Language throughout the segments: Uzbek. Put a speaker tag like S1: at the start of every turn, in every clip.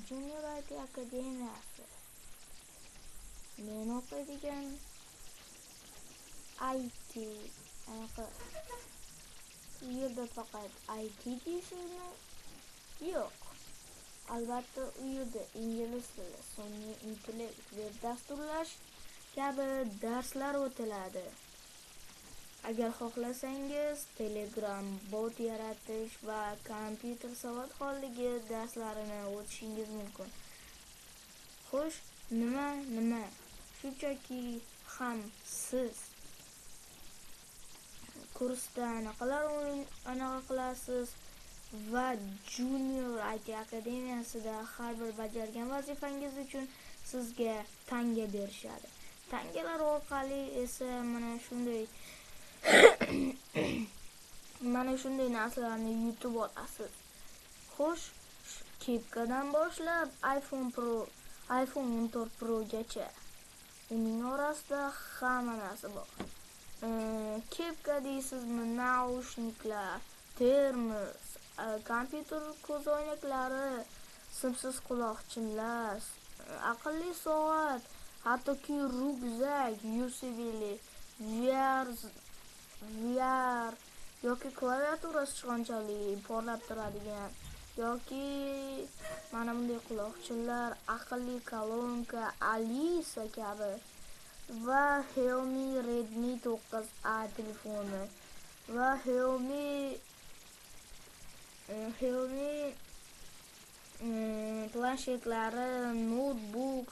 S1: Junior IT akademiyasi. Men o'qiydigan IT anaqa. U yerda faqat IT deysizmi? Yo'q. Albatta u yerda ingliz tili, sun'iy intellekt, veb dasturlash kabi darslar o'tiladi. Agar xohlasangiz, Telegram bot yaratish va kompyuter savodxonligi darslarini o'tishingiz mumkin. Xo'sh, nima? Shunchaki ham siz kursda anaqa qilasiz va Junior IT akademiyasida har bir bajargan vazifangiz uchun sizga tanga berishadi. Tangalar orqali esa mana shunday narsalarni yutib olasiz. Xo'sh, kepkadan boshlab iPhone 14 Pro gacha. Uning orasida hamma narsa bor. Kepka deysizmi, naushniklar, termos, kompyuter ko'zoynaklari, simsiz quloqchinlar, aqlli soat, hattoki ryukzak, USBli, VR yoki klaviaturasi sichqonchali porlab turadigan yoki mana bunday quloqchinlar, aqlli kolonka, Alisa kabi va Xiaomi Redmi 9A telefoni va Xiaomi planshetlari, notebook,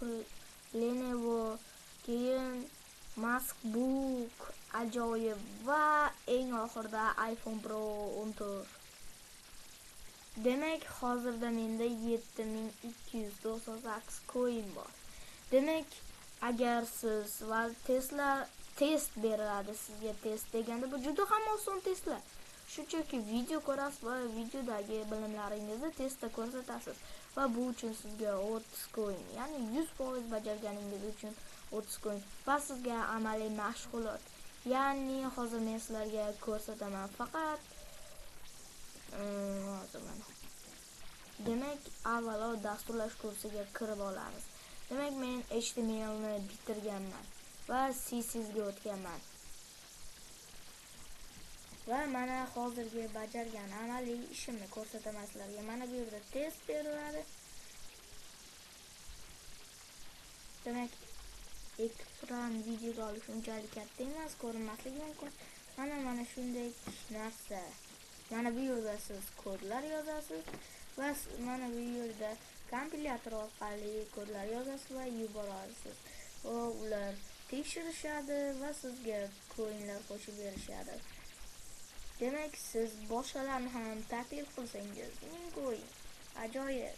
S1: Lenovo, keyin MacBook ajoyib va eng oxirida iPhone Pro 14. Demak, hozirda menda 7298 coin bor. Demak, agar siz va test beriladi sizga. Test deganda bu juda ham oson testlar. Shunchaki video ko'rasiz va videodagi bilimlaringizni testda ko'rsatasiz va bu uchun sizga 30 coin, ya'ni 100% bajarganingiz uchun 30 coin va sizga amaliy mashg'ulot. Ya'ni hozir men sizlarga ko'rsataman faqat Demak, avvalo dasturlash kursiga kirib olamiz. Demak, men HTML ni bitirganman va CSS ga o'tganman. Va mana hozirgi bajargan amaliy ishimni ko'rsataman sizlarga. Mana bu yerda test beriladi. Demak, ekran videoga olish unchalik katta emas, ko'rinmasligi mumkin. Mana shunday narsa. Mana bu yerda siz kodlar yozasiz va mana bu yerda kompilyator orqali kodlar yozasiz va yuborasiz. Va ular tekshirishadi va sizga coinlar qo'shib berishadi. Demak, siz boshqalarni ham taklif qilsangiz, coin ajoyib.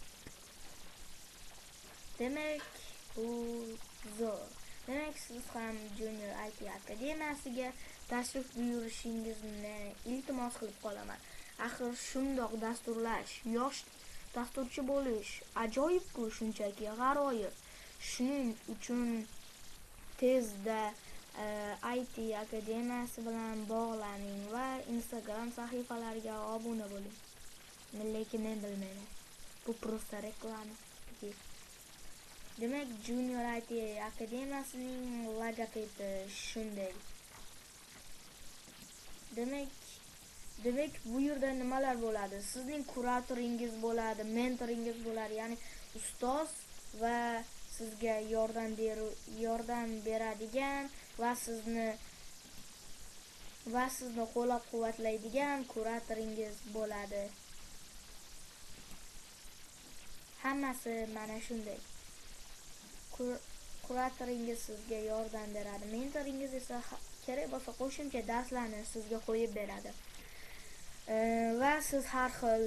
S1: Demak, bu zo'r. Demak, siz ham Junior IT akademiyasiga tashrif buyurishingizni iltimos qilib qolaman. Axir shundoq dasturlash, yosh dasturchi bo'lish ajoyib-ku, shunchaki g'aroyib. Shuning uchun tezda IT akademiyasi bilan bog'laning va Instagram sahifalariga obuna bo'ling. Lekin men bilmayman. Bu prosta reklama. Demak, Junior IT akademiyasining logotipii shunday. Demak, bu yerda nimalar bo'ladi? Sizning kuratoringiz bo'ladi, mentoringiz bo'ladi, ya'ni ustoz va sizga yordam beradigan va sizni qo'llab-quvvatlaydigan kuratoringiz bo'ladi. Hammasi mana shunday. Kuratoringiz sizga yordam beradi, mentoringiz esa kerak bo'lsa qo'shimcha darslarni sizga qo'yib beradi. Va siz har xil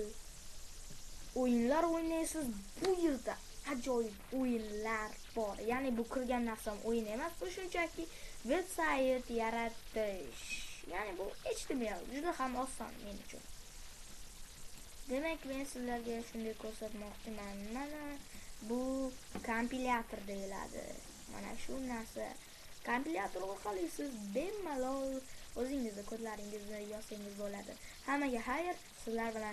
S1: o'yinlar o'ynaysiz. Bu yerda ajoyib o'yinlar bor. Ya'ni bu kirgan narsam o'yin emas, bu shunchaki veb-sayt yaratish. Ya'ni bu HTML juda ham oson men uchun. Demak, men sizlarga shunday ko'rsatmoqchiman. Mana bu kompilyator deyiladi. Mana shu narsa. Kompilyator orqali siz bemalol o'zingizning kodlaringizni yozsangiz bo'ladi. Hammaga xayr, sizlar bilan